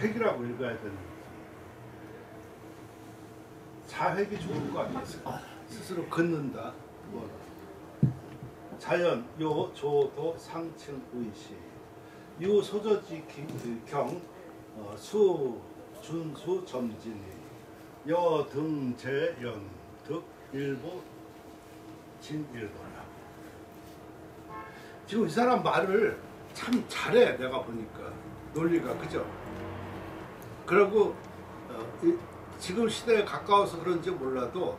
자획이라고 읽어야 되는 거지. 자획이 좋은 거 아니에요? 스스로 걷는다. 뭐. 자연, 요, 조도, 상층, 의시. 요 소저지 경, 수, 준수, 점진이. 여, 등, 재, 연, 득, 일부, 진, 일도라. 지금 이 사람 말을 참 잘해, 내가 보니까. 논리가, 그죠? 그리고 지금 시대에 가까워서 그런지 몰라도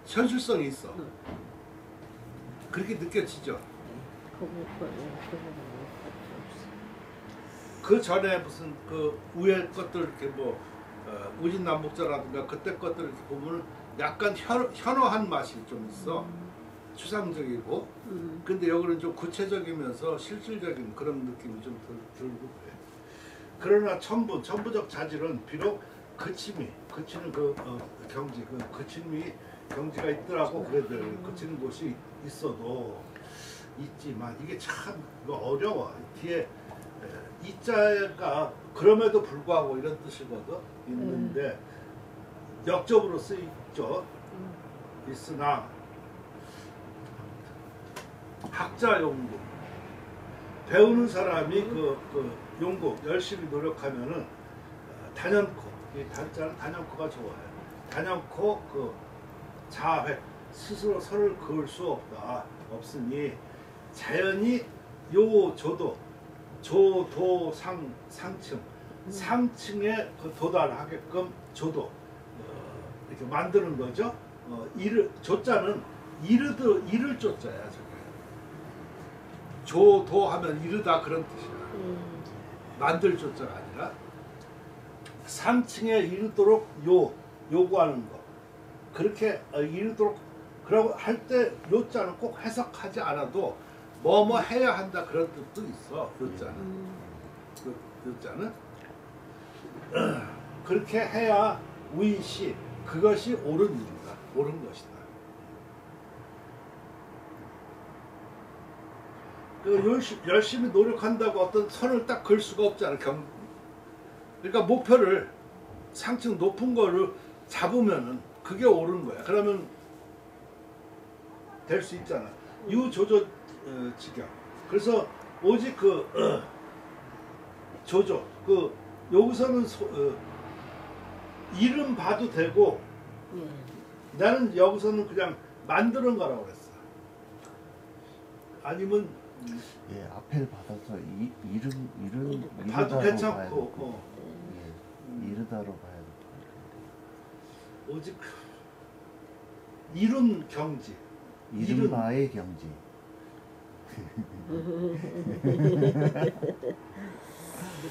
현실성이 있어. 그렇게 느껴지죠? 그 전에 무슨 그 위에 것들 이렇게 뭐 우진남북자라든가 그때 것들 이렇게 보면 약간 현어한 맛이 좀 있어. 추상적이고. 근데 여기는 좀 구체적이면서 실질적인 그런 느낌이 좀 들고 그래. 그러나 천부적 자질은 비록 그치는 그 경지, 그 그침이 경지가 있더라고. 그래도 그치는 곳이 있어도 있지만 이게 참 어려워. 뒤에 이자가 그럼에도 불구하고 이런 뜻이거든. 있는데 역적으로 쓰이죠. 있으나 학자 용국 배우는 사람이 그 용국 열심히 노력하면은 단연코, 이 단자는 단연코가 좋아요. 단연코 그 자획 스스로 선을 그을 수 없으니 자연히 요 조도 상층 상층에 그 도달하게끔 조도 이렇게 만드는 거죠. 조자는 이를 조자야. 저게 조도하면 이르다 그런 뜻이야. 만들 조자가 아니라 상층에 이르도록 요구하는 거. 그렇게 이르도록 그러고 할 때 요자는 꼭 해석하지 않아도 뭐뭐 해야 한다 그런 뜻도 있어. 요자는 그렇게 해야 위시 그것이 옳은 일이다. 옳은 것이다. 열심히 노력한다고 어떤 선을 딱 걸 수가 없잖아. 그러니까 목표를 상층 높은 거를 잡으면은 그게 옳은 거야. 그러면 될 수 있잖아. 유조조 지경. 그래서 오직 조조 여기서는 이름 봐도 되고 나는 여기서는 그냥 만드는 거라고 그랬어. 아니면 앞을 받아서 이름 봐도 괜찮고 이르다로 봐야 돼. 오직 이룬 경지. 이른바의 경지.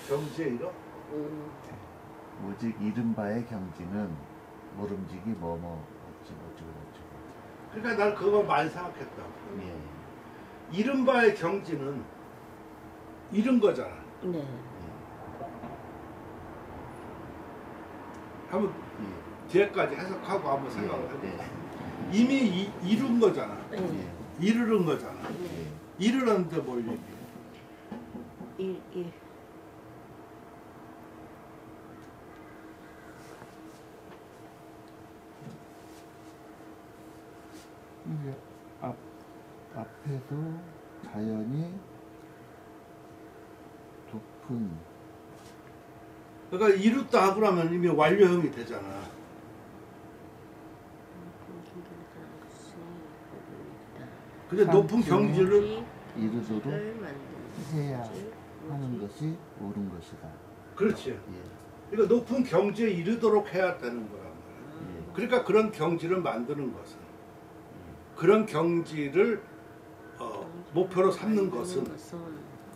경지에 이뤄? 오직 이른바의 경지는 모름지기 뭐뭐 어찌고. 그러니까 난 그걸 많이 생각했다. 이른바의 경지는 이룬 거잖아. 네. 한번 뒤에까지 해석하고 한번 생각을 해봐. 이미 이룬 거잖아. 이르는 거잖아. 이르는데 뭘 얘기해? 앞에도 자연이 높은. 그러니까 이뤘다 하고 나면 이미 완료형이 되잖아. 근데 높은 경지를 이르도록 해야 하는 것이 옳은 것이다. 그렇지. 그러니까 높은 경지에 이르도록 해야 되는 거란 말이야. 그러니까 그런 경지를 만드는 것은 그런 경지를 목표로 삼는 것은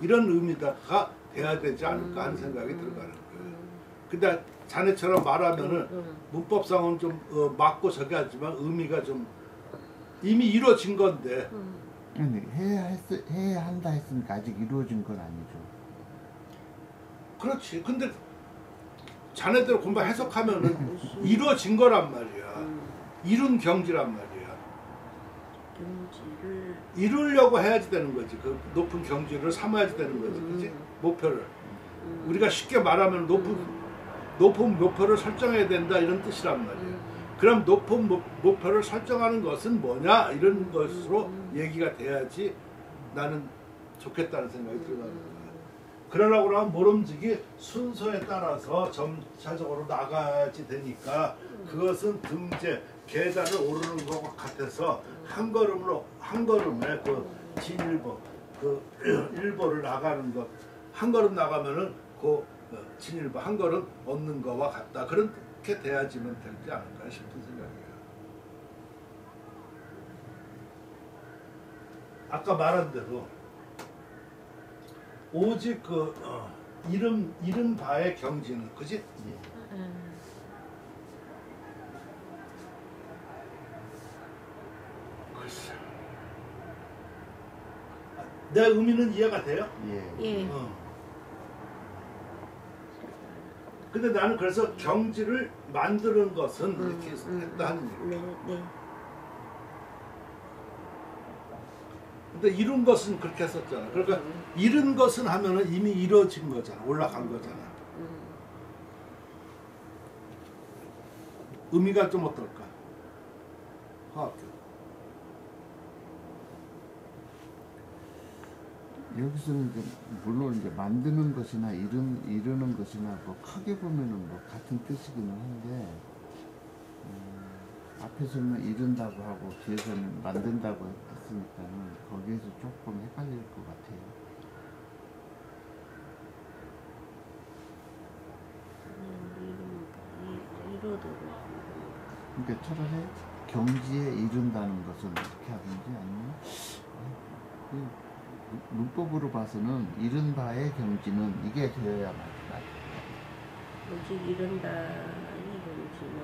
이런 의미가 돼야 되지 않을까 하는 생각이 들어가는 거예요. 근데 자네처럼 말하면은 문법상은 좀 맞고 저기 하지만 의미가 좀 이미 이루어진 건데. 해야 한다 했으니까 아직 이루어진 건 아니죠. 그렇지. 근데 자네대로 공부 해석하면은 이루어진 거란 말이야. 이룬 경지란 말이야. 이루려고 해야지 되는 거지. 그 높은 경지를 삼아야지 되는 거지. 그치? 목표를. 우리가 쉽게 말하면 높은 목표를 설정해야 된다 이런 뜻이란 말이에요. 그럼 높은 목표를 설정하는 것은 뭐냐 이런 것으로 얘기가 돼야지 나는 좋겠다는 생각이 들어가는 거예요. 그러려고 하면 모름지기 순서에 따라서 점차적으로 나가야지 되니까 그것은 등재 계단을 오르는 것과 같아서 한 걸음에 그 진일보 그 일보를 나가는 것 한 걸음 나가면은 그 진일보 한 걸음 얻는 거와 같다. 그렇게 돼야지만 되지 않을까 싶은 생각이에요. 아까 말한 대로 오직 그 이른 바의 경지는 그지? 글쎄. 내 의미는 이해가 돼요? 예. 근데 나는 그래서 경지를 만드는 것은 이렇게 했다 하는 얘기예요. 네. 근데 이룬 것은 그렇게 했었잖아. 그러니까 이룬 것은 하면은 이미 이루어진 거잖아. 올라간 거잖아. 의미가 좀 어떨까? 화학교. 여기서는 이제 물론 이제 만드는 것이나 이루는 것이나 뭐 크게 보면은 뭐 같은 뜻이기는 한데 앞에서는 이룬다고 하고 뒤에서는 만든다고 했으니까는 거기에서 조금 헷갈릴 것 같아요. 그러니까 차라리 경지에 이룬다는 것은 이렇게 하든지 아니면 문법으로 봐서는 이른 바의 경지는 이게 되어야 맞다. 오직 이른다 이 경지는.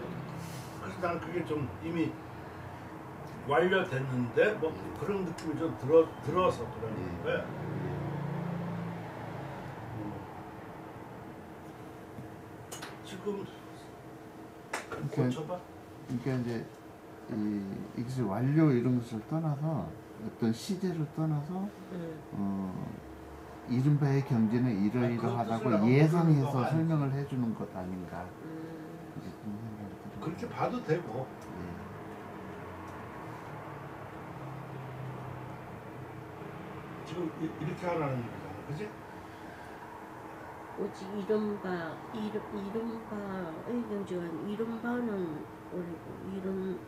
그래서 나는 그게 좀 이미 완료됐는데 뭐 그런 느낌이 좀 들어서 그러는 거야. 지금 고쳐봐. 그러니까 이제 이것을 완료 이런 것을 떠나서 어떤 시제를 떠나서 이른 바의 경지는 이러이러하다고 예상해서 설명을 해주는 것 아닌가 이제 그런 생각이 들어요. 그렇게 봐도 되고. 지금 이렇게 하라는 거잖아, 그지? 오직 이른바의 경지가 이른바는 어리고 이른다는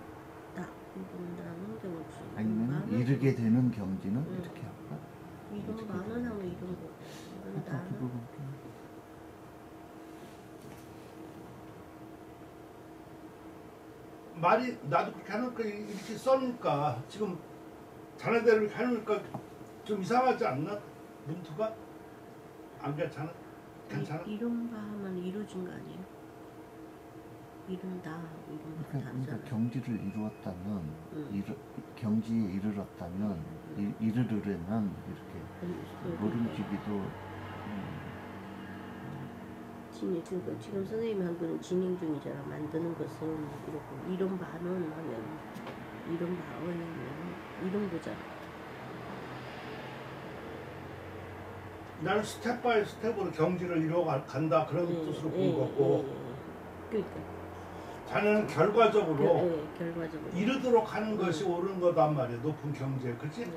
경지. 아니면 이르게 되는 경지는 이렇게 할까? 이른바는 하면 이른 거고 이른다는. 말이 나도 그렇게 하니까 이렇게 써니까 지금 자네대로 이렇게 하니까 좀 이상하지 않나? 문투가? 안 괜찮아? 괜찮아? 이른바 하면 이루어진 거 아니에요? 이른다 이른바 다르잖아. 그러니까 경지를 이루었다면 경지에 이르렀다면 이르르려면 이렇게 모름지기도 지금 선생님이 한 거는 진행 중이잖아. 만드는 것은 이렇고 이른바는 하면 이른바는 이런 거잖아. 나는 스텝 바이 스텝으로 경지를 이루어간다 그런 뜻으로 본 거고 그러니까 자네는 결과적으로 결과적으로 이르도록 하는 것이 옳은 거단 말이야. 높은 경지에. 그치?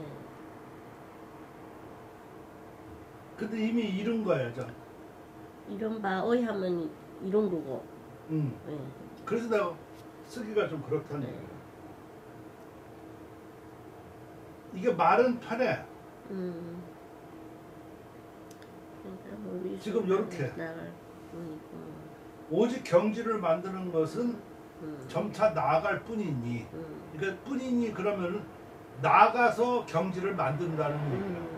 근데 이미 이룬 거야. 이른바의 하면 이런 거고. 그래서 내가 쓰기가 좀 그렇다는 거야. 이게 말은 편해. 지금 이렇게 오직 경지를 만드는 것은 점차 나아갈 뿐이니 그러니까 뿐이니 그러면 나아가서 경지를 만든다는 얘기야.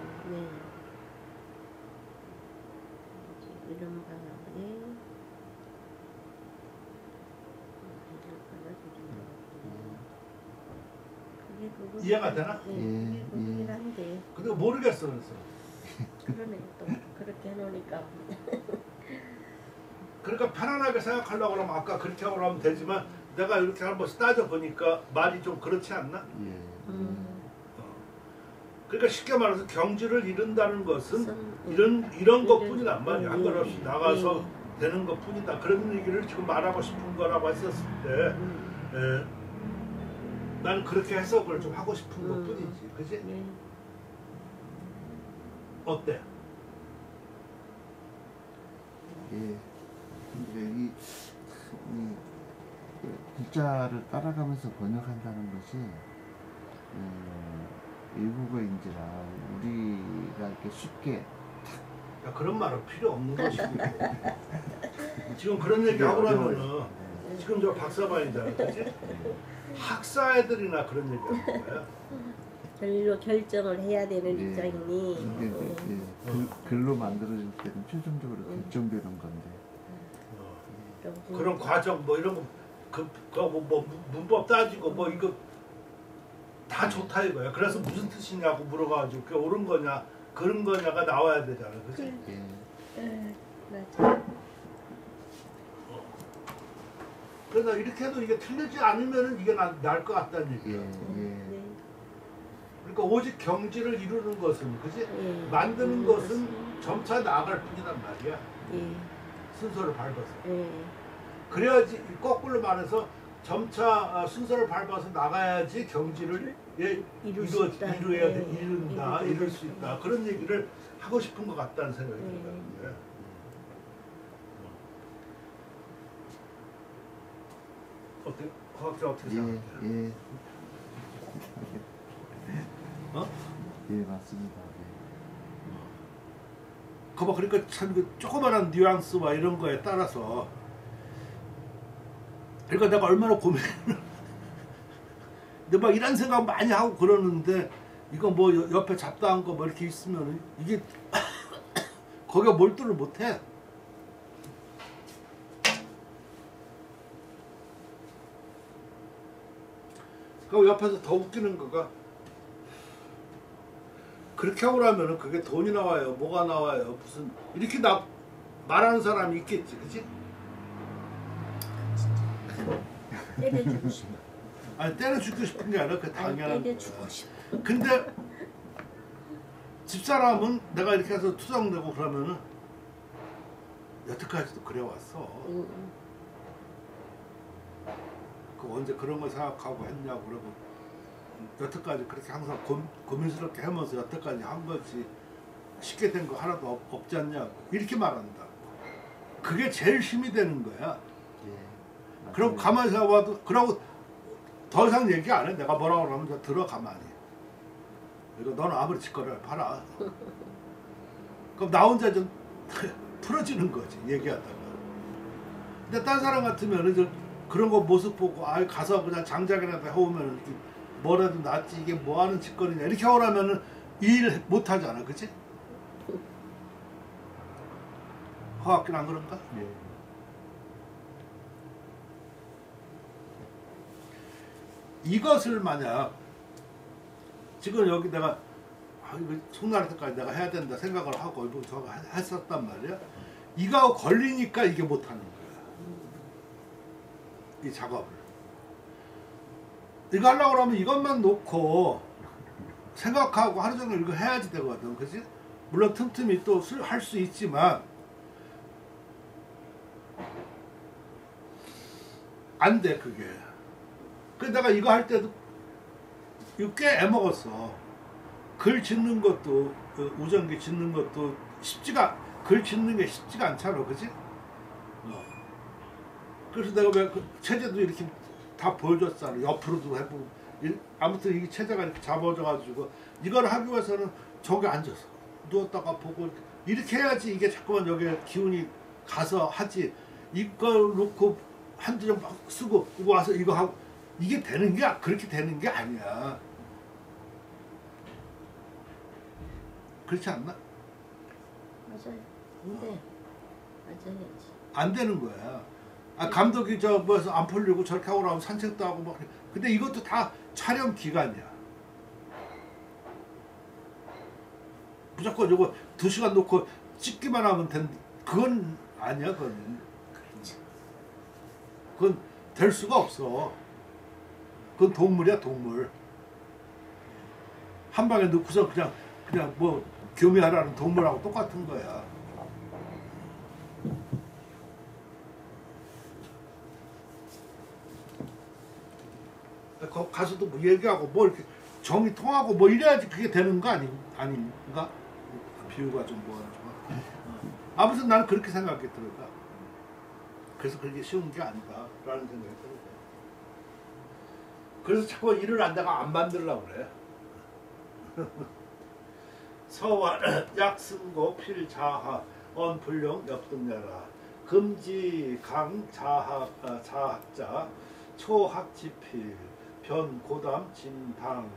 이해가 되나? 그렇긴 한데. 근데 모르겠어 그래서. 그러네 또 그렇게 해놓으니까. 그러니까 편안하게 생각하려고 하면 아까 그렇게 하고 하면 되지만 내가 이렇게 한번 따져보니까 말이 좀 그렇지 않나? 그러니까 쉽게 말해서 경지를 이룬다는 것은 이런 것뿐이란 말이야. 예, 한걸없이 예, 나가서 예. 되는 것뿐이다. 그런 얘기를 지금 말하고 싶은 거라고 했었을 때 나는 그렇게 해석을 좀 하고 싶은 것뿐이지. 그지? 예. 어때? 예. 근데 그 글자를 따라가면서 번역한다는 것이 외국어인지라 우리가 이렇게 쉽게 야, 그런 말은 필요 없는 것이고 지금 그런 얘기 하고 나면은 지금 저 박사반이잖아. 그지? 학사 애들이나 그런 얘기 하는 거야. 별로 결정을 해야 되는 예. 입장이니 이게 글로 만들어질 때는 최종적으로 결정되는 건데 그런 과정 뭐 이런 거 뭐 문법 따지고 뭐 이거 다 좋다 이거야. 그래서 무슨 뜻이냐고 물어가지고 그게 옳은 거냐 그런 거냐가 나와야 되잖아. 그치? 예. 맞아. 그래서 이렇게 해도 이게 틀리지 않으면 이게 나을 것 같다는 얘기야. 예. 네. 그러니까 오직 경지를 이루는 것은 그지? 예. 만드는 것은 점차 나아갈 뿐이란 말이야. 예. 순서를 밟아서. 예. 그래야지 거꾸로 말해서 점차 순서를 밟아서 나가야지 경지를 이룰 수 있다. 이룬다, 이룰 수 있다. 그런 얘기를 하고 싶은 것 같다는 생각이 드는데. 어때? 과학자 어떻게 생각해? 예. 어? 예, 맞습니다. 그봐 그러니까 참 그 조그마한 뉘앙스와 이런 거에 따라서 그러니까 내가 얼마나 고민을 근데 막 이런 생각 많이 하고 그러는데 이거 뭐 옆에 잡다한 거 뭐 이렇게 있으면 이게 거기가 몰두를 못해. 그 옆에서 더 웃기는 거가 그렇게 하고 나면은 그게 돈이 나와요, 뭐가 나와요, 무슨 이렇게 말하는 사람이 있겠지, 그치? 때려주고 싶어. 아니 때려 죽고 싶은 게 아니라 그 당연한. 때려주고 싶어. 근데 집사람은 내가 이렇게 해서 투정되고 그러면은 여태까지도 그래 왔어. 그 언제 그런 걸 생각하고 했냐고 그러고 여태까지 그렇게 항상 고민스럽게 하면서 여태까지 한 거지 쉽게 된 거 하나도 없지 않냐고 이렇게 말한다. 그게 제일 힘이 되는 거야. 예. 그럼 가만히 생각해봐도 그러고 더 이상 얘기 안 해. 내가 뭐라고 그러면 저 들어 가만히. 이거 너는 아무리 짓거리를 봐라. 그럼 나 혼자 좀 풀어지는 거지 얘기하다가. 근데 딴 사람 같으면은 저 그런 거 모습 보고 아 가서 그냥 장작이라도 해오면은 뭐라도 낫지 이게 뭐 하는 짓거리냐 이렇게 하라면은 일 못 하잖아, 그치? 허학기는 안 그런가? 예. 이것을 만약 지금 여기 내가 이거 속날 때까지 내가 해야 된다 생각을 하고 이거 저거 했었단 말이야. 이거 걸리니까 이게 못하는 거야. 이 작업을. 이거 하려고 그러면 이것만 놓고 생각하고 하루 종일 이거 해야지 되거든, 그치? 물론 틈틈이 또 할 수 있지만 안 돼 그게. 그래서 내가 이거 할 때도 이거 꽤 애먹었어. 글 짓는 것도 우정기 짓는 것도 글 짓는 게 쉽지가 않잖아, 그치? 그래서 내가 왜 그 체제도 이렇게 다 보여줬잖아. 옆으로도 해보고 아무튼 이 체제가 이렇게 잡아져가지고 이걸 하기 위해서는 저기 앉아서 누웠다가 보고 이렇게 해야지 이게 자꾸만 여기에 기운이 가서 하지. 이걸 놓고 한두 점 막 쓰고 이거 와서 이거 하고 이게 되는 게 그렇게 되는 게 아니야. 그렇지 않나? 맞아요. 근데 맞아야지. 안 되는 거야. 아, 감독이 저 뭐서 안 풀리고 저렇게 하고 나면 산책도 하고 막. 근데 이것도 다 촬영 기간이야. 무조건 이거 2시간 놓고 찍기만 하면 그건 아니야, 그건. 그건 될 수가 없어. 그건 동물이야, 동물. 한 방에 넣고서 그냥 뭐 교미하라는 동물하고 똑같은 거야. 거 가서도 뭐 얘기하고 뭐 이렇게 정이 통하고 뭐 이래야지 그게 되는 거 아닌가? 비유가 좀 뭐하지만 아무튼 나는 그렇게 생각해 들어가. 그래서 그게 쉬운 게 아니다라는 생각이 들어요. 그래서 자꾸 일을 안 내가 안 만들려고 그래. 서와 약승고 필자하 언불령 엽등내라 금지 강 자학자 초학지필 변고담 진당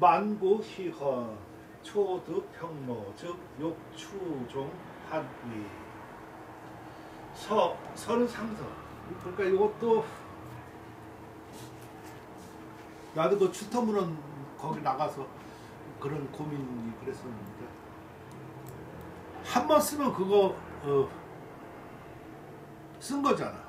만고희헌 초득평로 즉 욕추종 한위 서는 상서. 그러니까 이것도 나도 그 추터문헌 거기 나가서 그런 고민이 그랬었는데 한 번 쓰면 그거 쓴 거잖아.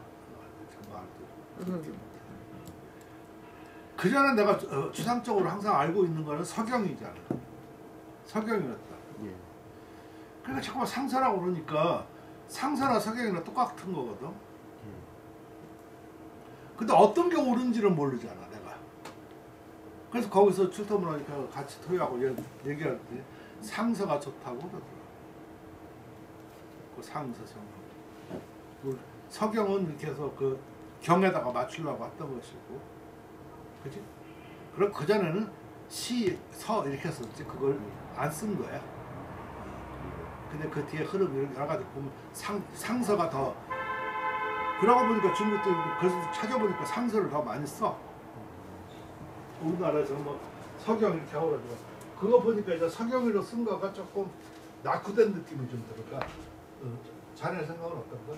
그 전에 내가 추상적으로 항상 알고 있는 거는 서경이잖아. 서경이었다. 예. 그러니까 자꾸만 상서라고 그러니까 상서나 서경이나 똑같은 거거든. 근데 어떤 게 옳은지는 모르잖아 내가. 그래서 거기서 출토문하니까 같이 토의하고 얘기할 때 상서가 좋다고 그러더라. 그 상서 성. 서경은 이렇게 해서 그 경에다가 맞추려고 했던 것이고, 그지? 그럼 그 전에는 시, 서 이렇게 했었지. 그걸 안 쓴 거야. 근데 그 뒤에 흐름 여러 가지 보면 상서가 더. 그러고 보니까 중국도 그래서 찾아보니까 상서를 더 많이 써. 우리나라에서 뭐 서경 이렇게 하고 그러죠. 그거 보니까 이제 서경으로 쓴 거가 조금 낙후된 느낌이 좀 들어가. 자네 생각은 어떤가?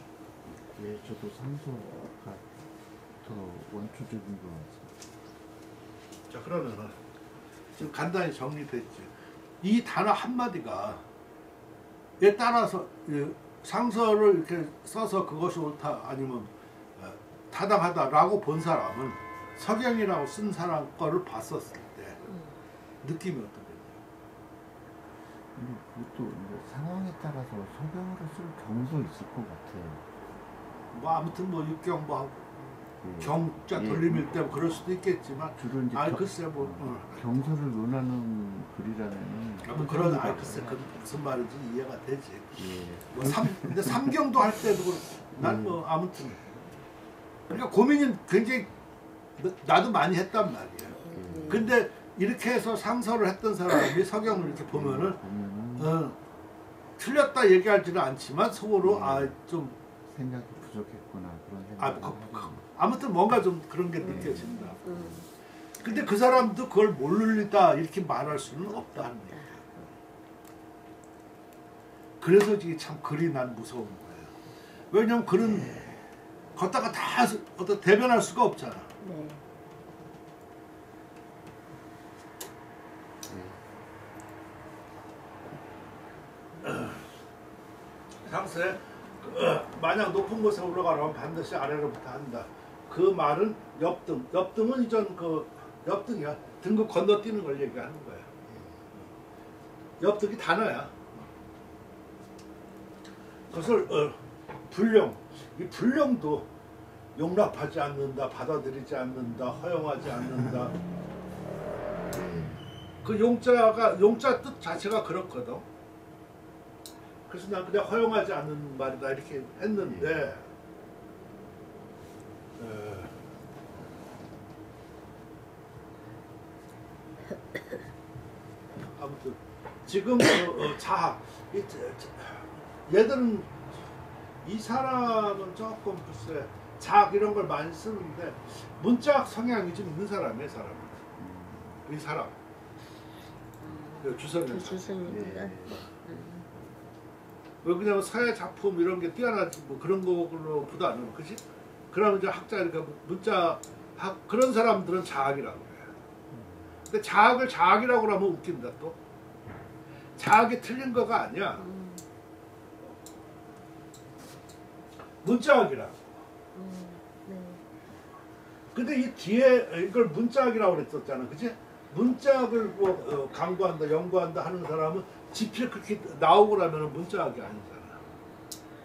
예, 저도 상서가 더 원초적인 것 같습니다. 자, 그러면은 지금 간단히 정리됐지. 이 단어 한마디가 에 따라서 상서를 이렇게 써서 그것이 옳다 아니면 타당하다라고 본 사람은 서경이라고 쓴 사람 거를 봤었을 때 느낌이 어떻겠냐? 그것도 이제 상황에 따라서 서경으로 쓸 경우도 있을 것 같아요. 뭐 아무튼 뭐 육경 뭐 예. 경자 돌림일 때 그럴 수도 있겠지만 주로 이제 아니 글쎄 뭐 경서를 논하는 글이라면은 뭐 그런 아니 글쎄 그 무슨 말인지 이해가 되지. 예. 뭐 근데 삼경도 할 때도 난 뭐 아무튼 그러니까 고민은 굉장히 나도 많이 했단 말이야. 근데 이렇게 해서 상서를 했던 사람이 서경을 이렇게 보면은 틀렸다 얘기하지는 않지만 속으로 좀 생각이 부족했구나 그런 생각. 아무튼 뭔가 좀 그런 게 느껴진다. 근데 그 사람도 그걸 모르다 이렇게 말할 수는 없다는 얘기야. 그래서 이게 참 글이 난 무서운 거예요. 왜냐면 글은 걷다가 다 어떤 대변할 수가 없잖아. 네. 상세 만약 높은 곳에 올라가려면 반드시 아래로부터 한다. 그 말은 엽등. 엽등은 이전 그 엽등이야. 등급 건너뛰는 걸 얘기하는 거야. 엽등이 단어야. 그것을 불령. 이 불령도 용납하지 않는다, 받아들이지 않는다, 허용하지 않는다. 그 용자 뜻 자체가 그렇거든. 그래서 난 그냥 허용하지 않는 말이다 이렇게 했는데 아무튼 지금 자학 얘들은 이 사람은 조금 글쎄 자학 이런 걸 많이 쓰는데 문자학 성향이 좀 있는 사람이에요. 이 사람 주성현 주성입니다. 왜 그냥 서예 작품 이런 게 뛰어나지 뭐 그런 거보다는 그지? 그러면 이제 학자 그러니까 문자 그런 사람들은 자학이라고 그래. 근데 자학을 자학이라고 하면 웃긴다 또. 자학이 틀린 거가 아니야. 문자학이라고. 네. 근데 이 뒤에 이걸 문자학이라고 그랬었잖아, 그지? 문자학을 뭐 강구한다, 연구한다 하는 사람은 지필 그렇게 나오고 나면 문자학이 아니잖아.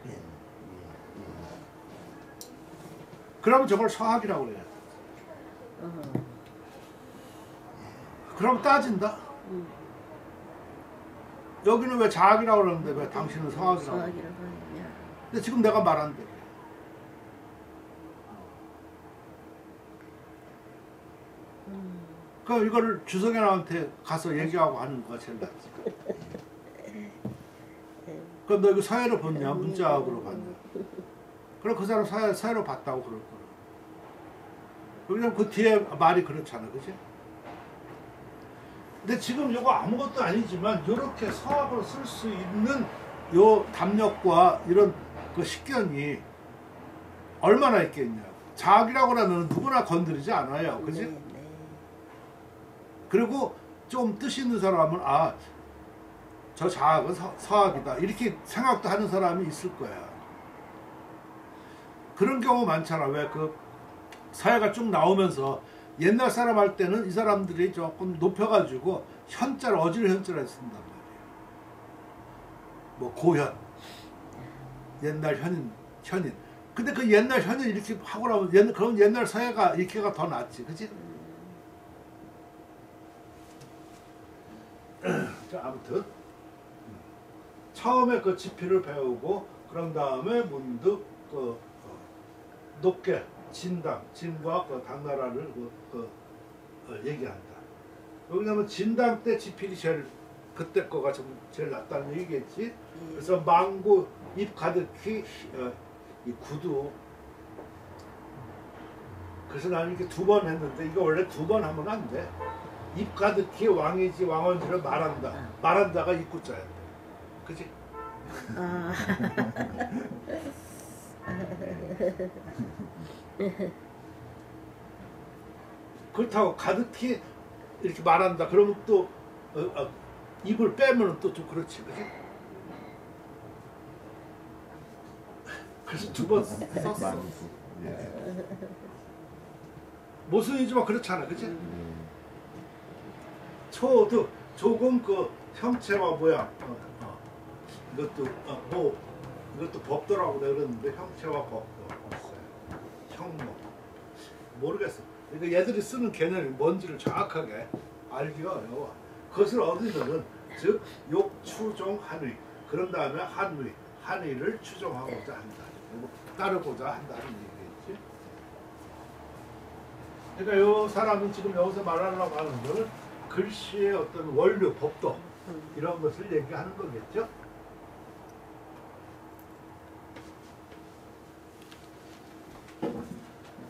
예, 예, 예. 그러면 저걸 서학이라고 그래요. 그럼 따진다. 여기는 왜 자학이라고 그러는데 왜 당신은 서학이라고 서학이라고 하느냐. 근데 지금 내가 말한 대로 그럼 이거를 주석이한테 가서 얘기하고 하는 거가 제일 낫지. 그럼 너 이거 사회로 봤냐? 문자학으로 봤냐? 그럼 그 사람 사회로 봤다고 그럴 거야. 왜냐면 그 뒤에 말이 그렇잖아, 그치? 근데 지금 이거 아무것도 아니지만 이렇게 서학으로 쓸 수 있는 요 담력과 이런 그 식견이 얼마나 있겠냐. 자학이라고 하면 누구나 건드리지 않아요, 그치? 네. 그리고 좀 뜻 있는 사람은 아, 저 자학은 서학이다 이렇게 생각도 하는 사람이 있을 거야. 그런 경우 많잖아. 왜 그 사회가 쭉 나오면서 옛날 사람 할 때는 이 사람들이 조금 높여가지고 현자를 어질 현자를 쓴단 말이에요. 뭐 고현, 옛날 현인. 근데 그 옛날 현인 이렇게 하고 나면 그럼 옛날 사회가 이렇게가 더 낫지, 그치? 자, 아무튼 처음에 그 지필을 배우고 그런 다음에 문득 그 높게 진과 그 당나라를 얘기한다. 왜냐면 진당 때 지필이 제일 그때 거가 제일 낫다는 얘기겠지. 그래서 망고 입 가득히 이 구두. 그래서 나는 이렇게 2번 했는데 이거 원래 2번 하면 안 돼. 입 가득히 왕이지 왕언지를 말한다가 입구자야 돼. 그치? 아. 그렇다고 가득히 이렇게 말한다. 그러면 또 입을 빼면 또 좀 그렇지, 그치? 그래서 2번 썼어. 예. 모순이지만 그렇잖아, 그치? 초도 조금 그 형체와 모양 이것도 이것도 법도라고 그러는데 형체와 법도 없어요. 형목 모르겠어. 그러니까 얘들이 쓰는 개념이 뭔지를 정확하게 알기가 어려워. 그것을 얻으면은 즉 욕추종 한의 그런 다음에 한의를 추종하고자 한다. 그리고 따르고자 한다는 얘기겠지. 그러니까 이 사람은 지금 여기서 말하려고 하는 거는 글씨의 어떤 원료, 법도 이런 것을 얘기하는 거겠죠.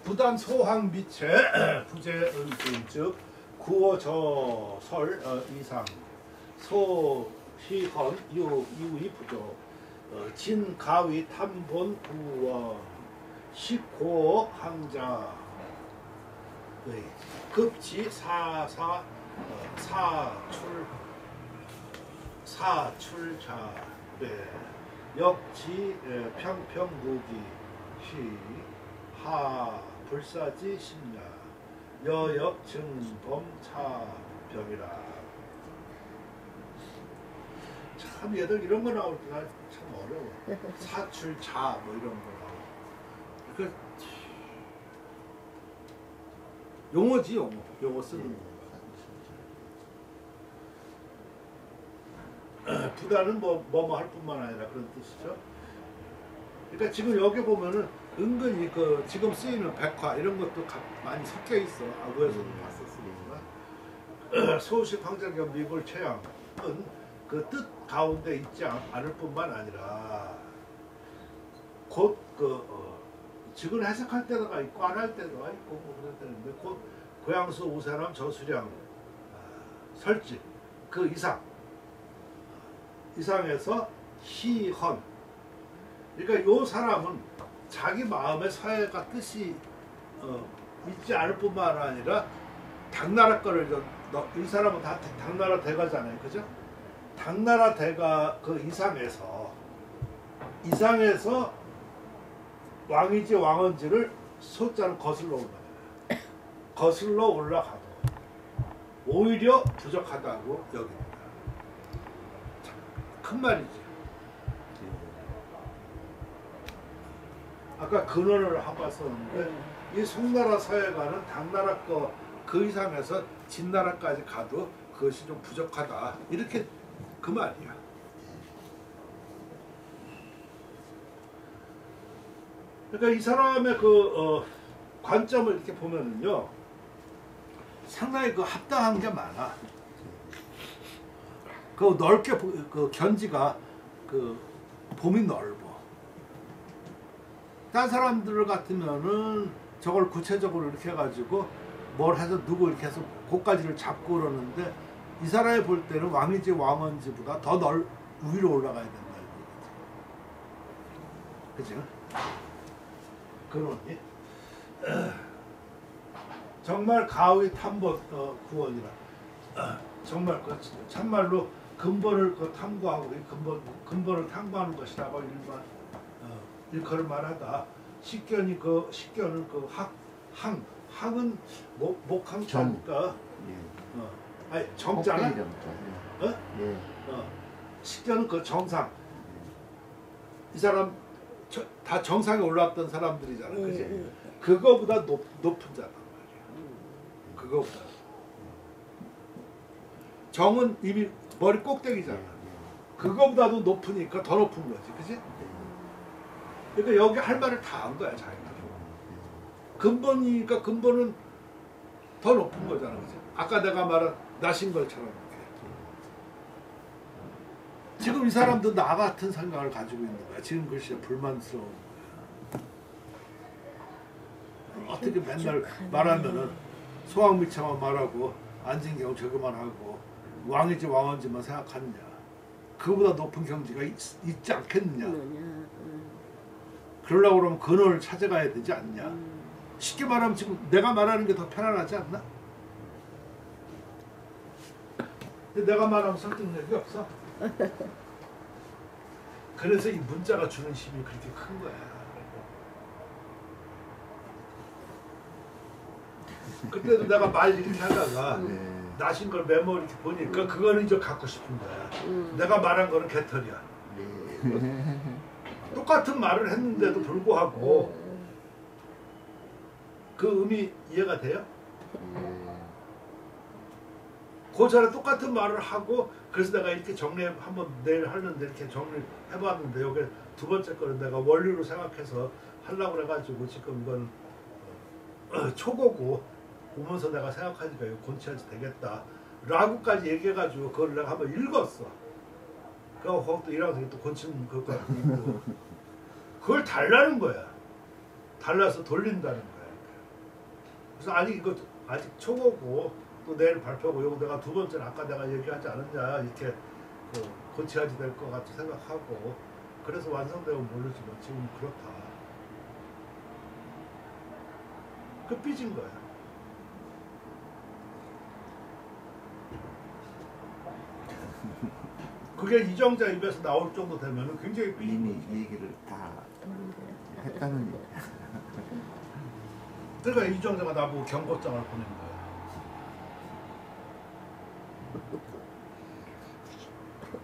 부단 소황 미체 부재은진 즉 구어저설 이상 소희헌 이우이 부족 진가위 탐본 구원 식고 항자 급지 사출자 역지 평평무기 하 불사지 심야 여역 증범 차병이라. 참 얘들 이런 거 나올 때 참 어려워. 사출자 뭐 이런 거 나오고. 그 용어지 용어 쓰는 거. 부다는 뭐뭐 할 뿐만 아니라 그런 뜻이죠. 그러니까 지금 여기 보면은 은근히 그 지금 쓰이는 백화 이런 것도 많이 섞여 있어. 아구에서도 봤었으니까. 소식 황자겸 미골 최양은 그 뜻 가운데 있지 않을 뿐만 아니라 곧 지금 해석할 때가 있고 안 할 때가 있고 뭐 그랬다는데 곧 고양수 우사람 저수량 설지 그 이상에서 희헌. 그러니까 요 사람은 자기 마음의 사회가 뜻이 있지 않을 뿐만 아니라 당나라 거를 이 사람은 다 당나라 대가잖아요, 그죠? 당나라 대가 그 이상에서 왕이지 왕언지를 소자는 거슬러 올라가고 오히려 부족하다고 여깁니다. 자, 큰 말이지. 아까 근원을 하고 왔었는데 이 송나라 서예가는 당나라 거 그 이상에서 진나라까지 가도 그것이 좀 부족하다. 이렇게 그 말이야. 그러니까 이 사람의 그 관점을 이렇게 보면은요, 상당히 그 합당한 게 많아. 그 넓게 그 견지가 그 봄이 넓어. 딴 사람들 같으면은 저걸 구체적으로 이렇게 해가지고 뭘 해서 누구 이렇게 해서 고까지를 잡고 그러는데 이 사람이 볼 때는 왕이지 왕원지보다 더 위로 올라가야 된다. 그치? 그러니 정말 가의 탐법 구원이라 정말 그 참말로 근본을 그 탐구하고 근본을 탐구하는 것이라고 일컬을 말하다. 식견이 그 식견은 그 항은 목항자니까 아니 정자나 식견은 그 정상. 이 사람 다 정상에 올라왔던 사람들이잖아, 그지? 그거보다 높은 자란 말이야. 그거보다. 정은 이미 머리 꼭대기잖아. 그거보다도 높으니까 더 높은 거지, 그지? 그러니까 여기 할 말을 다 한 거야, 자기가. 근본이니까 근본은 더 높은 거잖아, 그지? 아까 내가 말한 나신걸처럼 이렇게. 지금 이 사람도 나 같은 생각을 가지고 있는 거야. 지금 글쎄 불만스러운 거야. 어떻게 맨날 말하면은 소왕미차만 말하고 안진경 저거만 하고 왕이지 왕원지만 생각하느냐. 그보다 높은 경지가 있지 않겠느냐. 그러려고 그러면 근원을 찾아가야 되지 않냐. 쉽게 말하면 지금 내가 말하는 게 더 편안하지 않나? 근데 내가 말하면 설득력이 없어. 그래서 이 문자가 주는 힘이 그렇게 큰 거야. 그때도 내가 말 이렇게 하다가 나신 걸 메모 이렇게 보니까 그거는 이제 갖고 싶은 거야. 내가 말한 거는 개털이야. 똑같은 말을 했는데도 불구하고 그 의미 이해가 돼요? 그 전에 똑같은 말을 하고 그래서 내가 이렇게 한번 내일 하는데 이렇게 정리해봤는데 여기 두 번째 거는 내가 원리로 생각해서 하려고 그래가지고 지금 이건 초보고 보면서 내가 생각하니까 이거 곤치하지 되겠다 라고까지 얘기해가지고 그걸 내가 한번 읽었어. 그리고 거기 또 1학생이 또 곤치는 그거 있고 그걸 달라는 거야. 달라서 돌린다는 거야. 그래서 아니 이거 아직 초보고 또 내일 발표하고 이거 내가 두 번째는 아까 내가 얘기하지 않았냐 이렇게 고치야지 될 것 같이 생각하고 그래서 완성되면 모르지만 지금 그렇다. 그 삐진 거야. 그게 이정자 입에서 나올 정도 되면 굉장히 삐진 이미 거지. 얘기를 다 했다는 얘기. 그러니까 이정자가 나보고 경고장을 보낸 거야.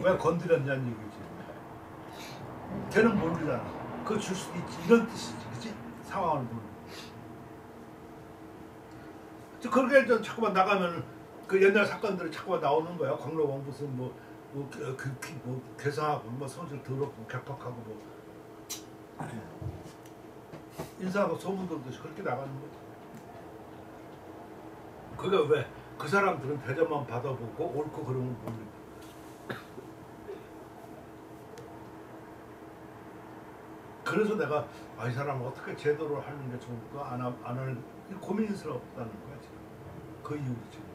왜 건드렸냐는 얘기지. 걔는 모르잖아. 그거 줄 수도 있지. 이런 뜻이지. 그치? 상황을 모르는. 그렇게 좀 자꾸만 나가면 그 옛날 사건들이 자꾸만 나오는 거야. 광로왕 무슨 괴상하고 뭐 성질 더럽고 격박하고 뭐 인사하고 소문들도 그렇게 나가는 거지. 그게 왜? 그 사람들은 대접만 받아보고 옳고 그름을 모르고. 그래서 내가 이 사람은 어떻게 제도를 하는 게 좋을까 안 하는 고민스럽다는 거야 지금. 그 이유지.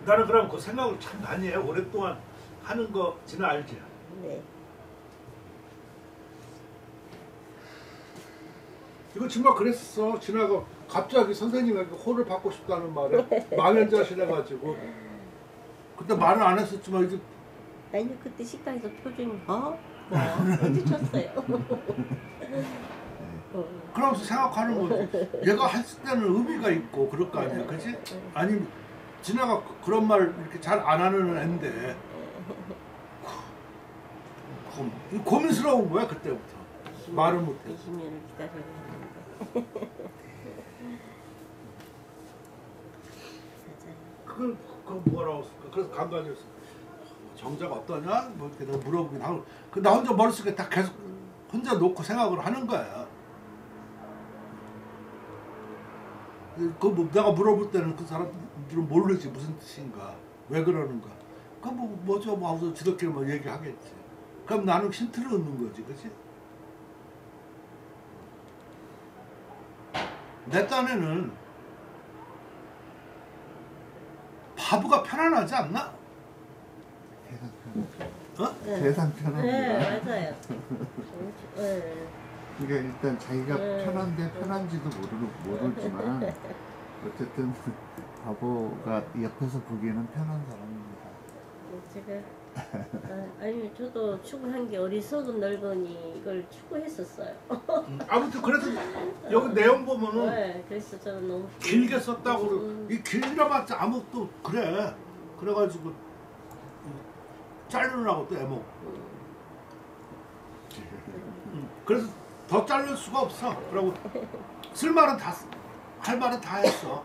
나는 그럼 그 생각을 참 많이 해. 오랫동안 하는 거 지나 알지? 네. 이거 정말 그랬어. 지나가 갑자기 선생님에게 호를 받고 싶다는 말에 망연자실해가지고 그때 말을 안 했었지만 이제 아니 그때 식당에서 표정이 이렇게 쳤어요. 그러면서 생각하는 거지. 얘가 했을 때는 의미가 있고 그럴 거 아니야, 그렇지? 아니 지네가 그런 말 이렇게 잘 안 하는 애인데 고민스러운 거야 그때부터. 말을 못해. 20년을 기다려야 하는데. 맞아요. 그걸 뭐라고 했을까? 그래서 간간이었어. 정작 어떠냐? 뭐 이렇게 내가 물어보긴 하고. 나 혼자 머릿속에 다 계속 혼자 놓고 생각을 하는 거야. 뭐 내가 물어볼 때는 그 사람들은 모르지 무슨 뜻인가, 왜 그러는가. 뭐죠? 뭐 하고서 지들끼리 뭐 얘기하겠지. 그럼 나는 힌트를 얻는 거지, 그렇지? 내 딴에는 바보가 편안하지 않나? 세상 편하죠. 어? 네. 세상 편합니다. 네, 맞아요. 네. 그러니까 일단 자기가 네. 편한데 편한지도 모르지만 어쨌든 바보가 옆에서 보기에는 편한 사람입니다. 제가 아니 저도 축구한 게 어리석은 늙은이 이걸 축구했었어요. 아무튼 그래서 여기 내용 보면은 네, 그래서 저는 너무 길게 썼다고 이 길어봤자 아무것도 그래. 그래가지고 자르느라고 또 애먹. 그래서 더 자를 수가 없어. 그러고 쓸 말은 다 할 말은 다 했어.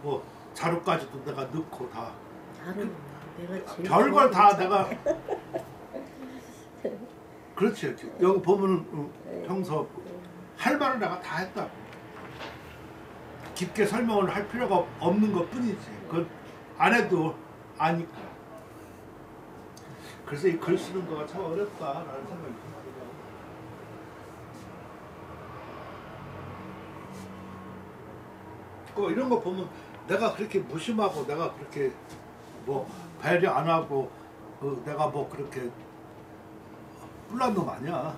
뭐 자료까지도 내가 넣고 다. 다른 내가 제일 별걸 다 좋아하는 내가. 그렇지. 여기 보면은 평소 할 말을 내가 다 했다. 깊게 설명을 할 필요가 없는 것 뿐이지. 그건 안 해도 아니까. 그래서 이 글 쓰는 거가 참 어렵다라는 생각이 듭니다. 이런 거 보면 내가 그렇게 무심하고 내가 그렇게 뭐 배려 안 하고 내가 뭐 그렇게 뿔난 놈 아니야.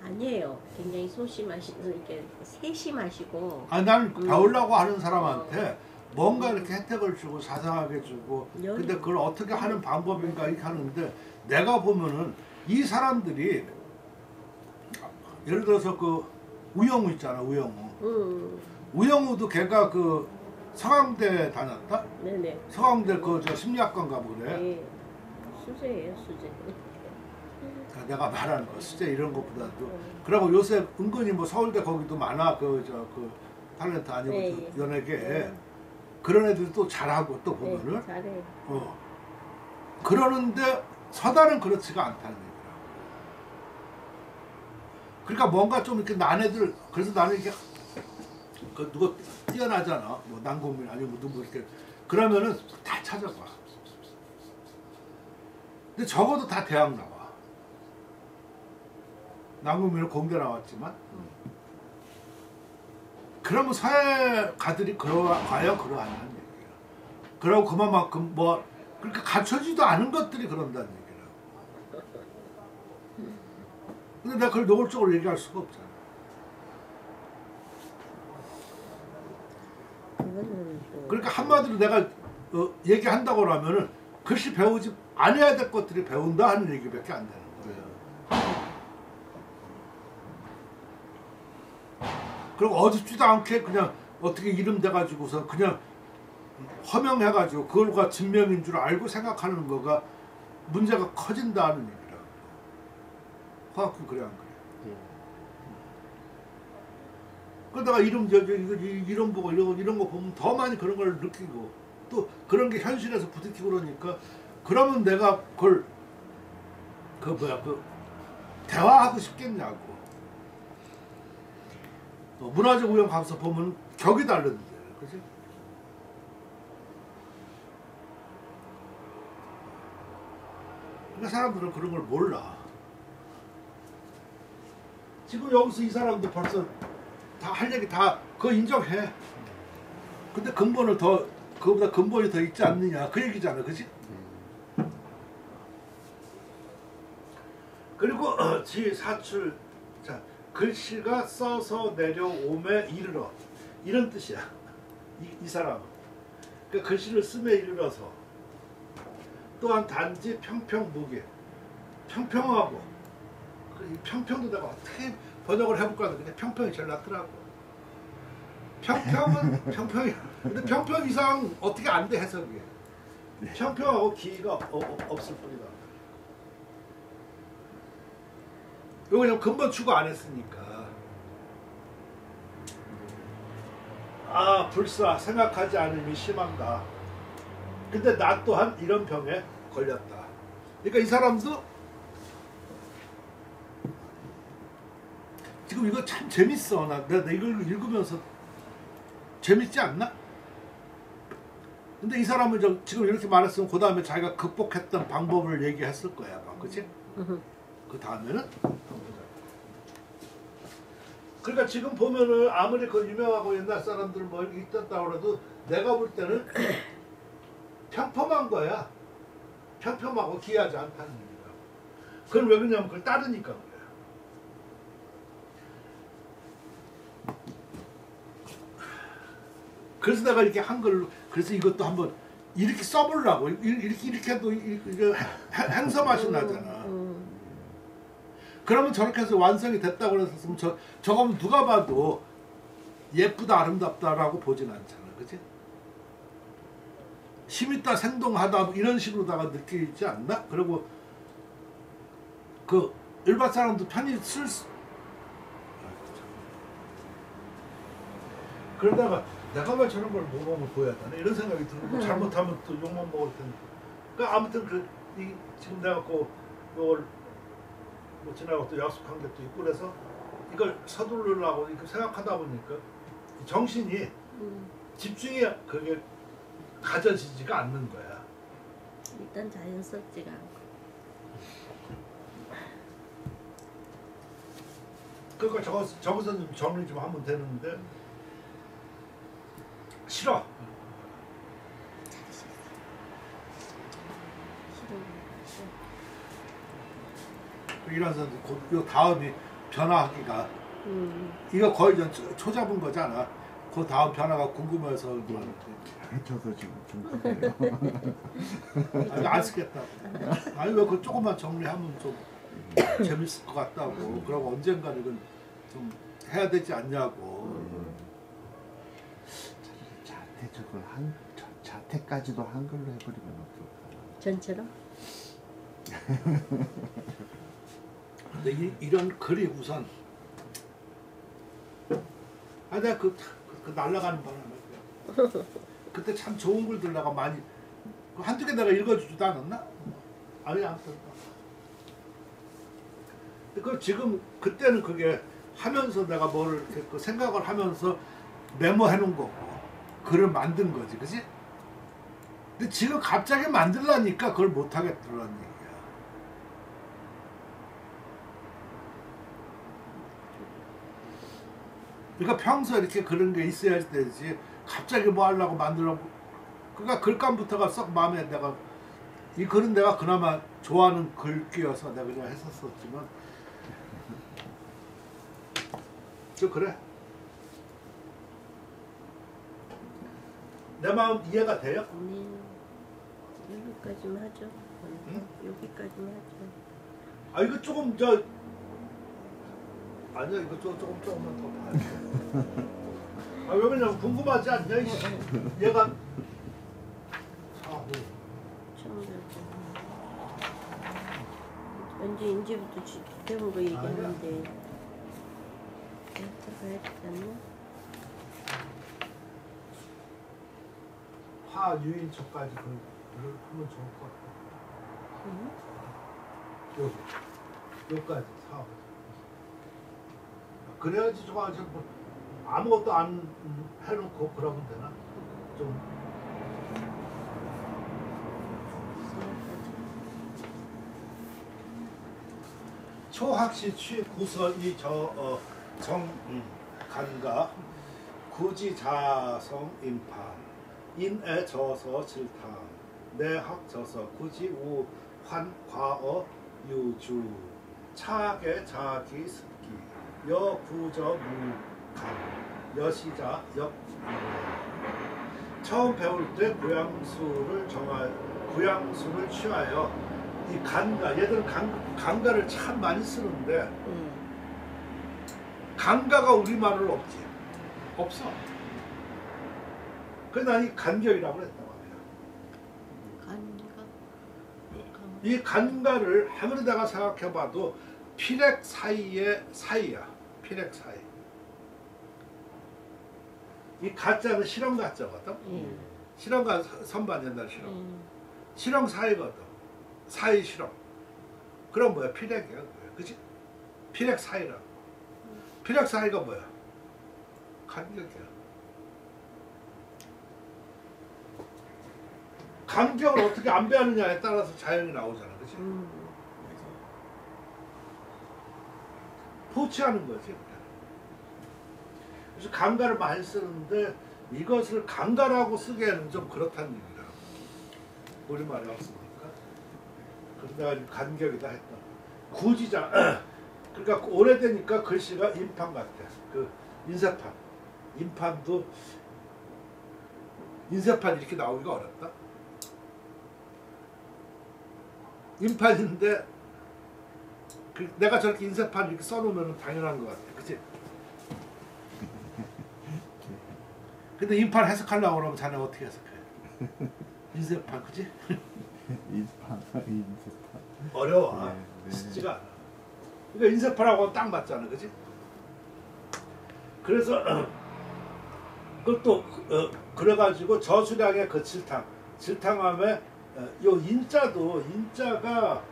아니에요. 굉장히 소심하시고 이렇게 세심하시고. 아니 나는 배우려고 하는 사람한테 뭔가 이렇게 혜택을 주고 자상하게 주고 근데 그걸 어떻게 하는 방법인가 이렇게 하는데 내가 보면은 이 사람들이 예를 들어서 그 우영우 있잖아. 우영우도 걔가 그 서강대 다녔다? 네네. 서강대 저 심리학과인가 보네. 네. 수제예요, 수제. 내가 말하는 거 수제 이런 것보다도 그리고 요새 은근히 뭐 서울대 거기도 많아 그 탤런트 아니고 네. 연예계 그런 애들도 잘하고 또 보면은 네, 잘해. 그러는데 서다는 그렇지가 않다는 얘기야. 그러니까 뭔가 좀 이렇게 난 애들 그래서 나는 이게 그 누가 뛰어나잖아 뭐 남궁민 아니면 누구 이렇게 그러면은 다 찾아봐. 근데 적어도 다 대학 나와. 남궁민은 공대 나왔지만 그러면 사회가들이 과연 그러하냐는 얘기야. 그러고 그만큼 뭐 그렇게 갖춰지도 않은 것들이 그런다는 얘기라고. 근데 내가 그걸 노골적으로 얘기할 수가 없잖아. 그러니까 한마디로 내가 얘기한다고 하면은 글씨 배우지 안 해야 될 것들이 배운다 하는 얘기밖에 안 되는 거예요. 그리고 어둡지도 않게 그냥 어떻게 이름 대가지고서 그냥 허명해가지고 그걸가 진명인 줄 알고 생각하는 거가 문제가 커진다는 얘기라고. 화학은 그래 안 그래? 그러다가 이름 이름 보고 이런 거 보면 더 많이 그런 걸 느끼고 또 그런 게 현실에서 부딪히고 그러니까 그러면 내가 그걸 대화하고 싶겠냐고. 문화적 우연 가서 보면 격이 다른데, 그지? 그러니까 사람들은 그런 걸 몰라. 지금 여기서 이 사람도 벌써 다 할 얘기 다 그거 인정해. 근데 근본을 그거보다 근본이 더 있지 않느냐 그 얘기잖아, 그지? 그리고 지 사출 자 글씨가 써서 내려오매 이르러 이런 뜻이야. 이 사람은 그러니까 글씨를 쓰매 이르러서 또한 단지 평평무게 평평하고 이 평평도 내가 어떻게 번역을 해볼까 하는데 그냥 평평이 제일 낫더라고. 평평이. 근데 평평 이상 어떻게 안 돼 해석이. 평평하고 기가 없을 뿐이다. 이거 그냥 근본 추구 안 했으니까. 아 불사 생각하지 않음이 심한가. 근데 나 또한 이런 병에 걸렸다. 그러니까 이 사람도 지금 이거 참 재밌어. 내가 이걸 읽으면서 재밌지 않나? 근데 이 사람은 지금 이렇게 말했으면 그 다음에 자기가 극복했던 방법을 얘기했을 거야. 그치? 그 다음에는? 그러니까 지금 보면은 아무리 그 유명하고 옛날 사람들 뭐 있었다고 그래도 내가 볼 때는 평범한 거야. 평범하고 기이하지 않다는 얘기다. 그건 왜 그러냐면 그걸 따르니까 그래. 그래서 내가 이렇게 한글로 그래서 이것도 한번 이렇게 써보려고 이렇게 해도 이게 행서 맛이 나잖아. 그러면 저렇게 해서 완성이 됐다고 그랬으면 저거면 누가 봐도 예쁘다 아름답다라고 보진 않잖아. 그치? 힘있다 생동하다 뭐 이런 식으로다가 느끼지 않나? 그리고 그 일반 사람도 편히 쓸 수... 그러다가 내가 왜 저런 걸 모범을 보여야 되나 이런 생각이 들고 잘못하면 또 욕만 먹을 텐데. 그러니까 아무튼 지금 내가 이걸 뭐 지나고 또 약속한 게 또 있고 그래서 이걸 서두르려고 이렇게 생각하다 보니까 정신이 집중이 그게 가져지지가 않는 거야. 일단 자연스럽지가 않고. 그러니까 저기서 좀 정리 좀 하면 되는데 싫어. 이런 사람들 요 다음이 변화하기가 이거 거의 초잡은 거잖아. 그 다음 변화가 궁금해서 저도 지금 좀 그래요. 아니, 안 쓰겠다고. 아니 왜 그 조금만 정리하면 좀 재밌을 것 같다고. 그러고 언젠가는 이건 좀 해야 되지 않냐고. 자태 저걸 자태까지도 한글로 해버리면 어떨까? 전처럼? 근데 이런 글이 우선 내가 그 날아가는 바람에 그때 참 좋은 글들 내가 많이 한두 개 내가 읽어주지도 않았나? 아니 아무튼 그 지금 그때는 그게 하면서 내가 뭐를 이렇게 그 생각을 하면서 메모해 놓은 거고 글을 만든 거지, 그지? 근데 지금 갑자기 만들라니까 그걸 못 하겠더라는 얘기야. 그러니까 평소에 이렇게 그런 게 있어야 되지 갑자기 뭐 하려고 만들라고. 그러니까 글감부터가 썩 마음에 내가 이 글은 내가 그나마 좋아하는 글귀여서 내가 그냥 했었지만 그래. 내 마음 이해가 돼요? 네. 여기까지만 하죠. 응? 여기까지만 하죠. 아 이거 조금 아니야 이거 조금만 더 봐야 돼. 아 왜 그러냐면 궁금하지 않냐? 얘가 왠지 이제부터 배운 거 얘기하는데 봐야 되지 않나? 화 유인초까지 그걸 하면 좋을 것 같아. 여기까지 사업. 그래야지 좀 아무것도 안 해놓고 그러면 되나? 좀 초학시 취구서이 정간가 구지자성 인판 인애 저서 질탐 내학 저서 구지 우환 과어 유주 차계 자기 습기 여부저 무감 여시자 역 처음 배울 때 구양수를 취하여 이 간가 얘들은 간가를 참 많이 쓰는데 간가가 우리말로 없지. 없어. 그래서 난 이 간격이라고 그랬단 말이야. 이 간가를 아무리 내가 생각해봐도 필액 사이의 사이야. 필액 사이. 이 가짜는 실험 가짜거든. 실험가 선반 옛날 실험. 실험 사이거든. 사이 실험. 그럼 뭐야? 필액이야. 그치? 필액 사이라. 필액 사이가 뭐야? 간격이야. 간격을 어떻게 안배하느냐에 따라서 자연이 나오잖아. 그치? 포치하는 거지. 그래서 간가를 많이 쓰는데 이것을 간가라고 쓰기에는 좀 그렇다는 얘기라. 우리말이 없으니까. 그래서 내가 간격이다 했다. 구지자. 그러니까 오래되니까 글씨가 인판 같아. 그 인쇄판. 인판도 인쇄판 이렇게 나오기가 어렵다. 인판인데 내가 저렇게 인쇄판 이렇게 써놓으면 당연한 것 같아. 그치? 근데 인판 해석하려고 그러면 자네 어떻게 해석해? 인쇄판, 그치? 인쇄판. 어려워. 네. 쉽지가 않아. 그러니까 인쇄판하고는 딱 맞잖아. 그치? 그래서 그것도 그래가지고 저수량의 그 질탕함에 요 인자도 인자가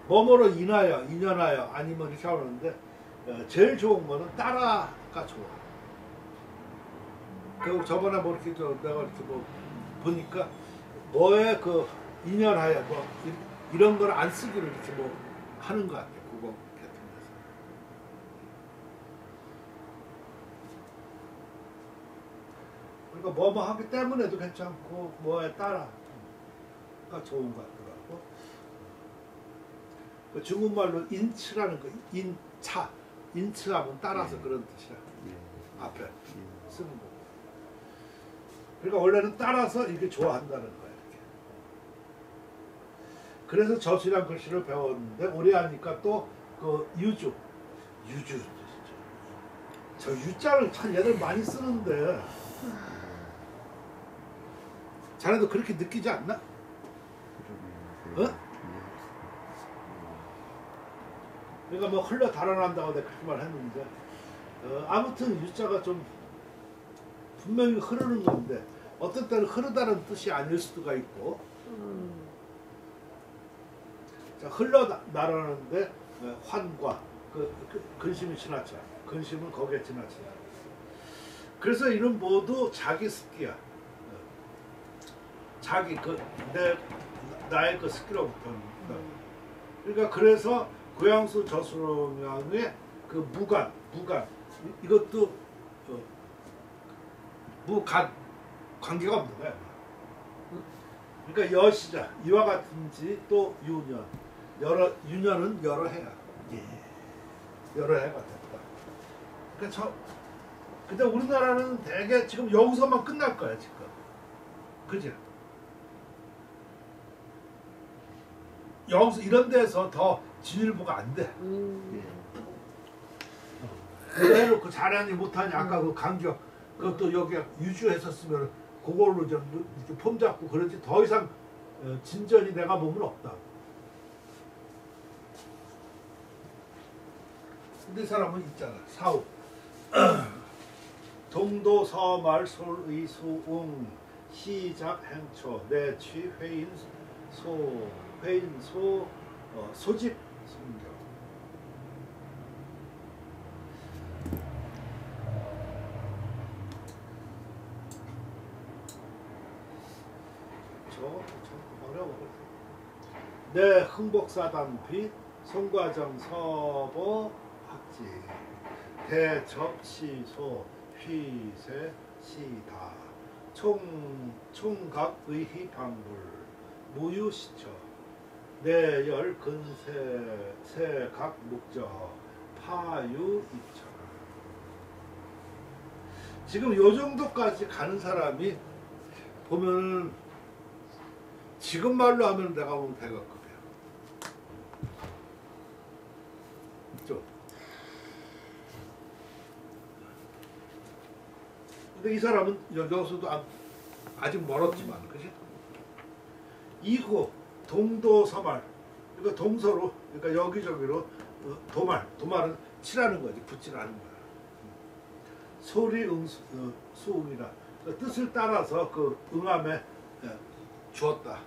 뭐뭐로 인연하여 아니면 이렇게 하는데 제일 좋은 거는 따라가 좋아. 그 저번에 뭐 이렇게 내가 이렇게 뭐 보니까 뭐에 그 인연하여 뭐 이런 걸 안 쓰기를 이렇게 뭐 하는 것 같아. 그거 계통해서. 그러니까 뭐뭐 하기 때문에도 괜찮고 뭐에 따라가 좋은 것 같더라고. 그 중국말로 인츠라는 거 인차 인츠하면 따라서 그런 뜻이야. 앞에 쓰는 거. 그러니까 원래는 따라서 이렇게 좋아한다는 거야. 이렇게. 그래서 저수량 글씨를 배웠는데 오래 하니까 또 그 유주 저 유자를 참 얘들 많이 쓰는데 자네도 그렇게 느끼지 않나? 어? 그러니까 뭐 흘러 달아난다고 내가 그렇게 말했는데 아무튼 유자가 좀 분명히 흐르는 건데 어떤 때는 흐르다는 뜻이 아닐 수가 있고 자, 흘러 나르는데 환과 근심이 지나쳐 근심은 거기에 지나쳐 그래서 이는 모두 자기 습기야 자기 나의 그 습기로부터 그러니까 그래서 고양수 저수령의 그 무간 이것도 무간 관계가 없는 거야. 그러니까 여시자 이와 같은지 또 유년 유년은 여러 해야. 여러 해가 됐다. 그러니까 근데 우리나라는 대개 지금 여기서만 끝날 거야 지금. 그지? 여기서 이런 데서 더 진일보가 안 돼. 해놓고 잘하니 못하니 아까 그 간격 그것도 여기 유주했었으면 그걸로 좀 이렇게 폼 잡고 그러지 더 이상 진전이 내가 보면 없다. 근데 이 사람은 있잖아. 사우 동도 서말 솔의 수웅 시작 행초 내취 회인소 소집 성경 참 어려워. 내 흥복사단 빛 송과정 서보 학지 대접시소 휘세 시다 총각의희 방불 무유시처 내열 근세 세각 묵저 파유 입처 지금 요 정도까지 가는 사람이 보면은 지금 말로 하면 내가 보면 대각급이야. 좀 근데 이 사람은 여기서도 아직 멀었지만, 그지? 이후 동도서말, 그러니까 동서로, 그러니까 여기저기로 도말은 칠하는 거지, 붓질하는 거야. 소리응수응이라 그 뜻을 따라서 그 응함에 주었다.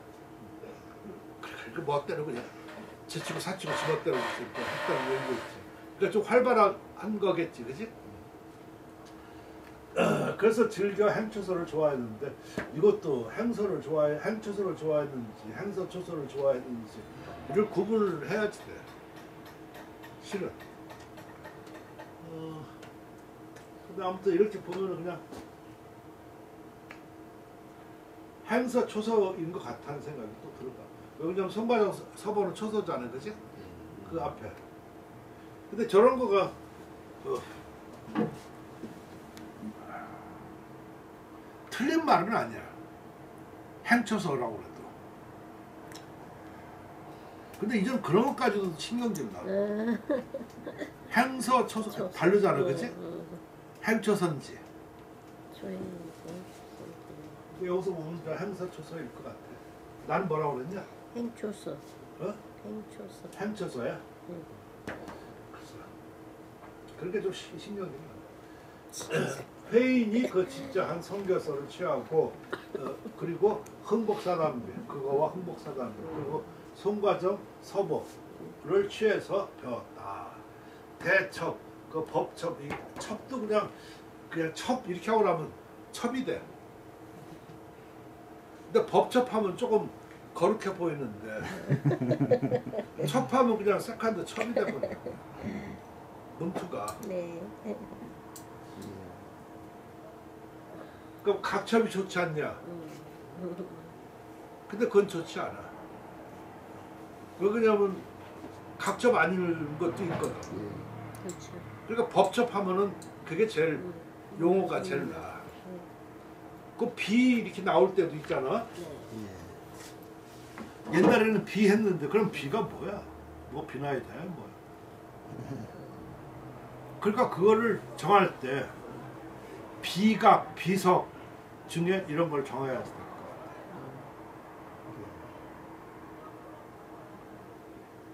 그 멋대로 그냥 제치고 사치고 지멋대로 이렇게 했다는 얘기가 있지. 그러니까 좀 활발한 거겠지, 그지? 그래서 즐겨 행초서를 좋아했는데 이것도 행초서를 좋아했는지 행서초서를 좋아했는지 이를 구분을 해야지 돼. 실은. 근데 아무튼 이렇게 보면은 그냥 행서초서인 것 같다는 생각이 또 들어가. 왜냐면 송가정 서보는 초서잖아요, 그지? 그 앞에. 근데 저런 거가 틀린 말은 아니야. 행초서라고 그래도. 근데 이전 그런 것까지도 신경 쓴다. 행서, 초서 다르잖아, 그치? 행초서인지. 여기서 보면 행서, 초서일 것 같아. 난 뭐라고 그랬냐? 행초서. 어? 행초서. 행초서야? 응. 그렇게 좀 신경 쓰나. 회인이 그 진짜 한 성교서를 취하고 그리고 흥복사단비 그거와 흥복사단비 그리고 송과정 서보를 취해서 배웠다. 대첩 그 법첩 이 첩도 그냥 첩 이렇게 하고 나면 첩이 돼. 근데 법첩하면 조금 거룩해 보이는데 첩하면 그냥 세컨드 첩이 돼 버려. 문투가. 네. 그럼 각첩이 좋지 않냐? 근데 그건 좋지 않아. 왜 그러냐면 각첩 아닌 것도 있거든. 그렇죠. 그러니까 법첩하면은 그게 제일 용어가 제일 나아. 그 비 이렇게 나올 때도 있잖아. 옛날에는 비 했는데 그럼 비가 뭐야? 뭐 비나야 돼? 뭐야? 그러니까 그거를 정할 때 비각, 비석 중에 이런 걸 정해야 될 것 같아요.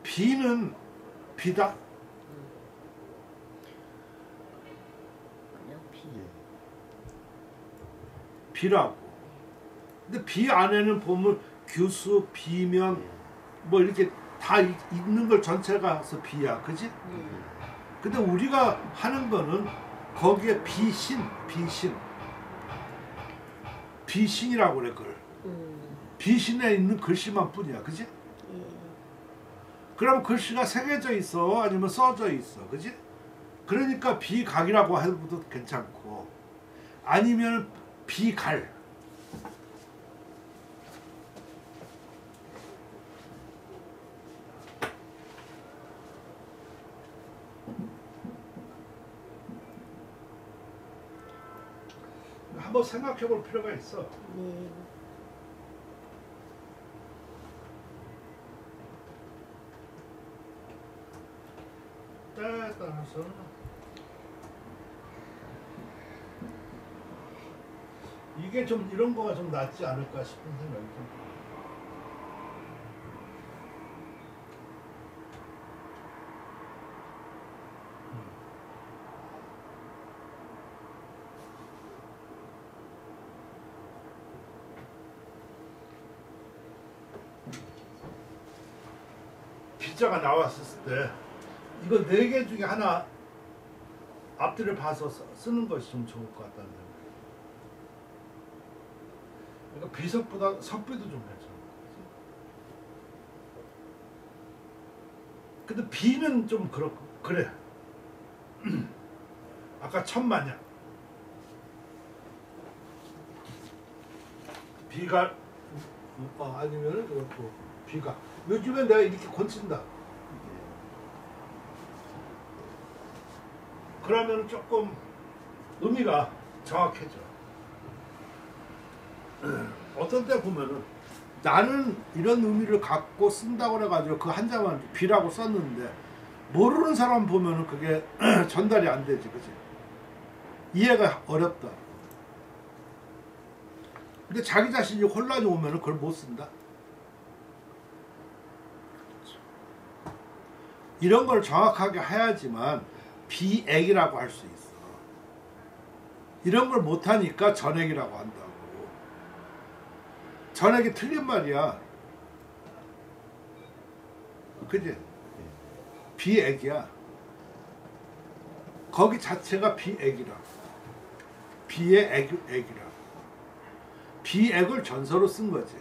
비는 비다? 그냥 비. 비라고. 근데 비 안에는 보면 규수, 비면 뭐 이렇게 다 있는 걸 전체가 해서 비야, 그지? 근데 우리가 하는 거는 거기에 비신이라고 그래 그걸. 비신에 있는 글씨만 뿐이야, 그지? 그럼 글씨가 새겨져 있어, 아니면 써져 있어, 그지? 그러니까 비각이라고 해도 괜찮고, 아니면 비갈. 한번 생각해 볼 필요가 있어. 네. 때에 따라서 이게 좀 이런 거가 좀 낫지 않을까 싶은 생각이 좀. 기자가 나왔을 때 이거 4개 중에 하나 앞뒤를 봐서 쓰는 것이 좀 좋을 것 같다는 생각. 그러니까 비석보다 석비도 좀 괜찮아. 근데 비는 좀 그래. 아까 천마냥 비가 아니면은 그렇고 비가 요즘에 내가 이렇게 건친다. 그러면 조금 의미가 정확해져. 어떤 때 보면은 나는 이런 의미를 갖고 쓴다고 그래가지고 그 한자만 비라고 썼는데 모르는 사람 보면은 그게 전달이 안 되지, 그치? 이해가 어렵다. 근데 자기 자신이 혼란이 오면 그걸 못 쓴다. 이런 걸 정확하게 해야지만 비액이라고 할 수 있어. 이런 걸 못하니까 전액이라고 한다고. 전액이 틀린 말이야. 그지? 비액이야. 거기 자체가 비액이라. 비의 액이라. 비액을 전서로 쓴 거지.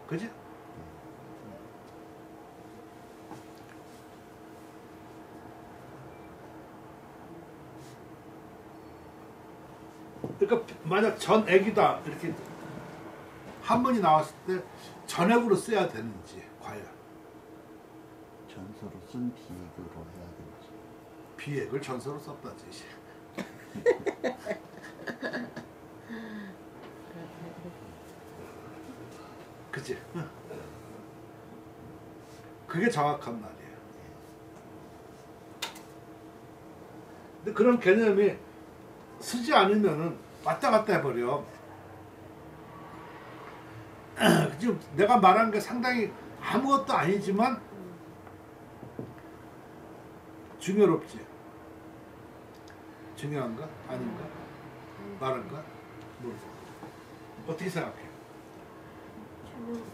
그지? 그러니까 만약 전액이다 이렇게 한문이 나왔을 때 전액으로 써야 되는지 과연 전서로 쓴 비액으로 해야 되지. 비액을 전서로 썼다지. 그치? 그게 정확한 말이에요. 근데 그런 개념이 쓰지 않으면은 왔다 갔다 해버려. 지금 내가 말한 게 상당히 아무것도 아니지만 중요롭지. 중요한가? 아닌가? 말한가? 모르고. 어떻게 생각해?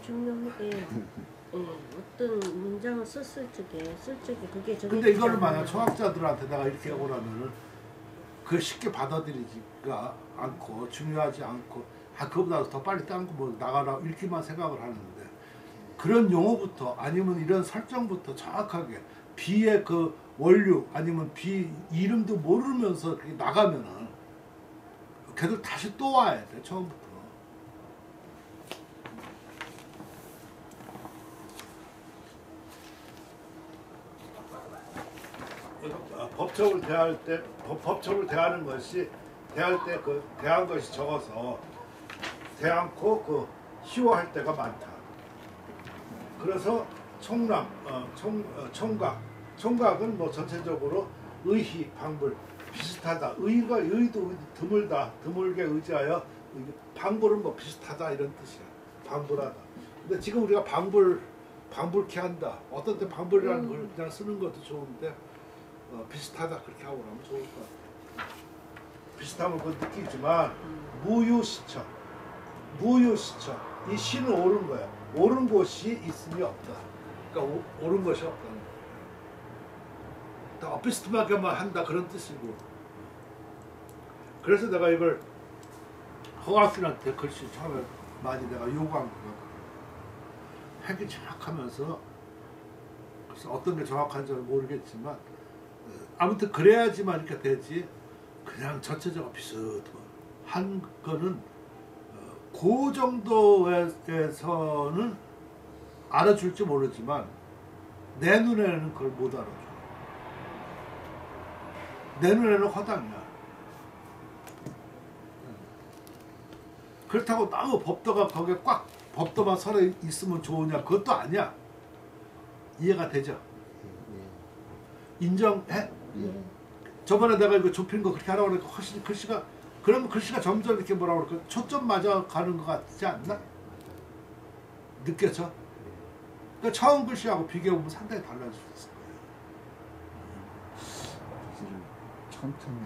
중요하게 어떤 문장을 쓸 적에 그게 저게 근데 이거를 만약 초학자들한테 내가 이렇게 하고 나면은 그걸 쉽게 받아들이지가 않고 중요하지 않고 그거보다 더 빨리 딴 거 뭐 나가라 이렇게만 생각을 하는데 그런 용어부터 아니면 이런 설정부터 정확하게 비의 그 원류 아니면 비 이름도 모르면서 그게 나가면은 걔들 다시 또 와야 돼 처음부터. 법칙을 대할 때 법칙을 대하는 것이 대할 때 그 대한 것이 적어서 대않고 그 희화할 때가 많다. 그래서 총각은 뭐 전체적으로 의희 방불 비슷하다. 의도 드물다. 드물게 의지하여 방불은 뭐 비슷하다 이런 뜻이야. 방불하다. 근데 지금 우리가 방불케 한다. 어떤 때 방불이라는 걸 그냥 쓰는 것도 좋은데 비슷하다 그렇게 하고 나면 좋을 것 같아. 비슷함을 그 느끼지만 무유시처 이 시는 옳은 거야. 옳은 곳이 있음이 없다. 그러니까 옳은 것이 없다는 거야. 비슷하게만 한다 그런 뜻이고. 그래서 내가 이걸 허학순한테 글씨 처음에 많이 내가 요구한 거야. 핵이 정확하면서 그래서 어떤 게 정확한지는 모르겠지만 아무튼 그래야지만 이렇게 되지. 그냥 전체적으로 비슷한 거는 그 정도에서는 알아줄지 모르지만 내 눈에는 그걸 못 알아줘. 내 눈에는 허당이야. 그렇다고 너무 법도가 거기에 꽉 법도만 서로 있으면 좋으냐 그것도 아니야. 이해가 되죠? 인정해? 저번에 내가 이거 좁힌 거 그렇게 하라고 그러니까 훨씬 글씨가 그러면 글씨가 점점 이렇게 뭐라고 그럴까 초점 맞아 가는 것 같지 않나? 느껴져? 그러니까 처음 글씨하고 비교해보면 상당히 달라질 수 있을 거예요. 글씨를 천천히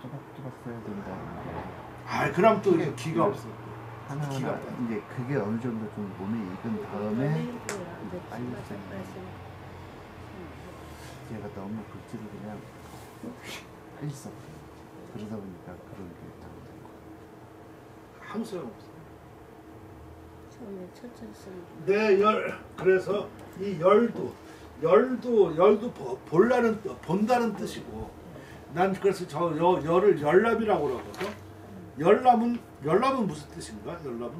또박또박 써야 된다는 그럼 또 기가 없어. 하나하나 이제 그게 어느 정도 좀 몸에 익은 다음에 이제 빨리 써야 돼. 제가 너무 글씨를 그냥 빨리 써. 그러다 보니까 그런 게 다 아무 소용없어. 처음에 천천히 쓰는 그래서 이 열도 본다는 뜻이고 난 그래서 저 열을 열람이라고 그러거든. 열람은 무슨 뜻인가? 열람은?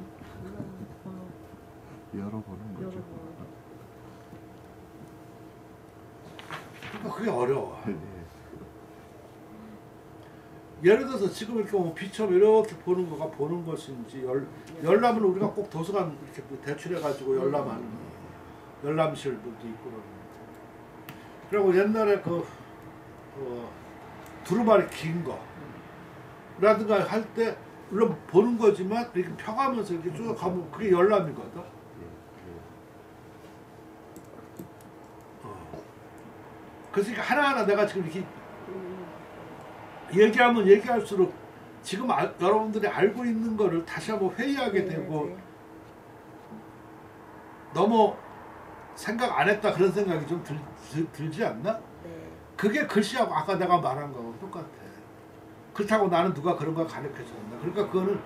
열어보는 거죠. 그러니까 그게 어려워. 네. 예를 들어서 지금 이렇게 보면 비처럼 이렇게 보는 거가 보는 것인지 열람은 우리가 꼭 도서관 이렇게 대출해가지고 열람하는 열람실들도 있고 그러고 옛날에 두루마리 긴 거라든가 할 때 물론 보는 거지만 이렇게 펴가면서 이렇게 쭉 가면 그게 열람이거든. 그래서 이렇게 하나하나 내가 지금 이렇게 얘기하면 얘기할수록 지금 여러분들이 알고 있는 거를 다시 한번 회의하게 네, 되고 네. 너무 생각 안 했다 그런 생각이 좀 들지 않나? 네. 그게 글씨하고 아까 내가 말한 거하고 똑같아. 그렇다고 나는 누가 그런 걸 가르쳐줬나. 그러니까 그거는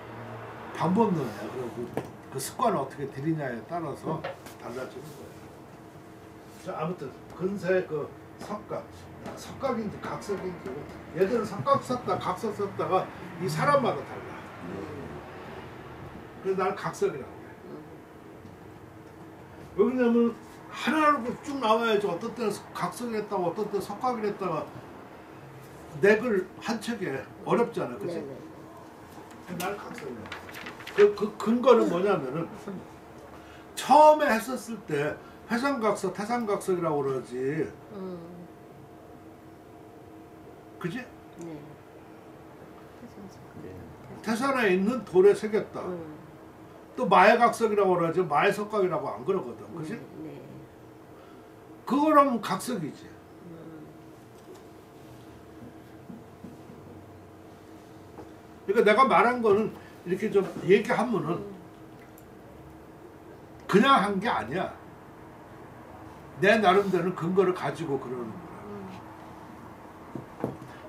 방법론이야. 그리고 그 습관을 어떻게 들이냐에 따라서 달라지는 거예요. 자, 아무튼 근세 그 석각인지 각석인지 얘들은 석각 썼다 각석 썼다가 이 사람마다 달라. 그래서 나는 각석이라고 해. 왜냐면 하나로 쭉 나와야지. 어떤 때는 각성을 했다가 어떤 때는 석각을 했다가 넥을 한 책에 어렵잖아, 그치? 네네. 나는 각성이야. 그 근거는 뭐냐면은 처음에 했었을 때 회상각석, 태상각석이라고 그러지, 그지? 네. 태산에 있는 돌에 새겼다. 또 마해각석이라고 그러지, 마해석각이라고 안 그러거든, 그지? 네. 그거라면 각석이지. 그러니까 내가 말한 거는 이렇게 좀 얘기하면은 그냥 한 게 아니야. 내 나름대로는 근거를 가지고 그러는 거야.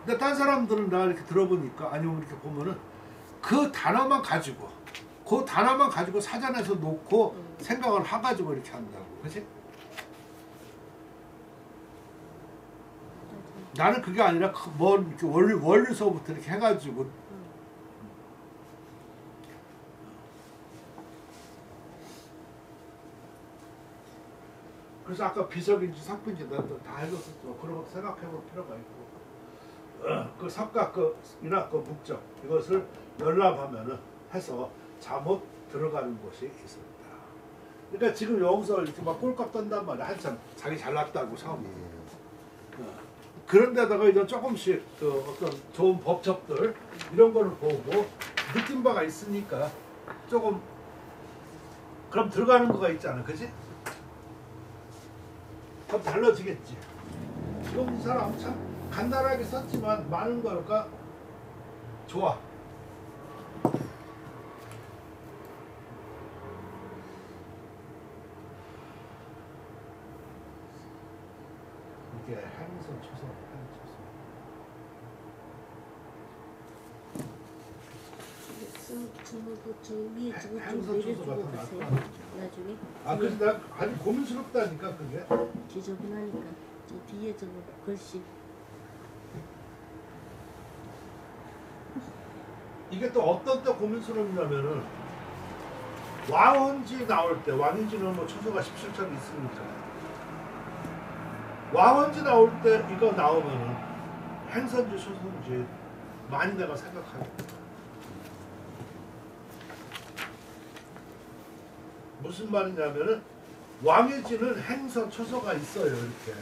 근데 딴 사람들은 내가 이렇게 들어보니까 아니면 이렇게 보면은 그 단어만 가지고 사전에서 놓고 생각을 해가지고 이렇게 한다고, 그렇지? 나는 그게 아니라 뭐 이렇게 원리서부터 이렇게 해가지고 그래서 아까 비석인지 석빈인지 나도 다 해줬었죠. 그런 것도 생각해볼 필요가 있고 그 석각이나 그 목적 이것을 열람하면은 해서 잘못 들어가는 곳이 있습니다. 그러니까 지금 여기서 이렇게 막 꼴값 떤단 말이야. 한참 자기 잘났다고 처음에. 그런 데다가 이제 조금씩 그 어떤 좋은 법칙들 이런 거를 보고 느낀 바가 있으니까 조금 그럼 들어가는 거가 있잖아, 그지? 그럼 달라지겠지. 지금 이 사람 참 간단하게 썼지만 많은 거니까 좋아. 이게 행선 초선, 저 위에 저거 행선 좀 초소가 더 내려주고 가세요. 낫다. 나중에. 아 그래서 나 아주 고민스럽다니까 그게. 지저분하니까 저 뒤에 저거 글씨. 이게 또 어떤 때 고민스럽냐면은 왕원지 나올 때, 왕인지는 뭐 초소가 17척이 있으니까 왕원지 나올 때 이거 나오면은 행선지 초선지 많이 내가 생각하게 돼. 무슨 말이냐면은 왕의지는 행선 초소가 있어요, 이렇게.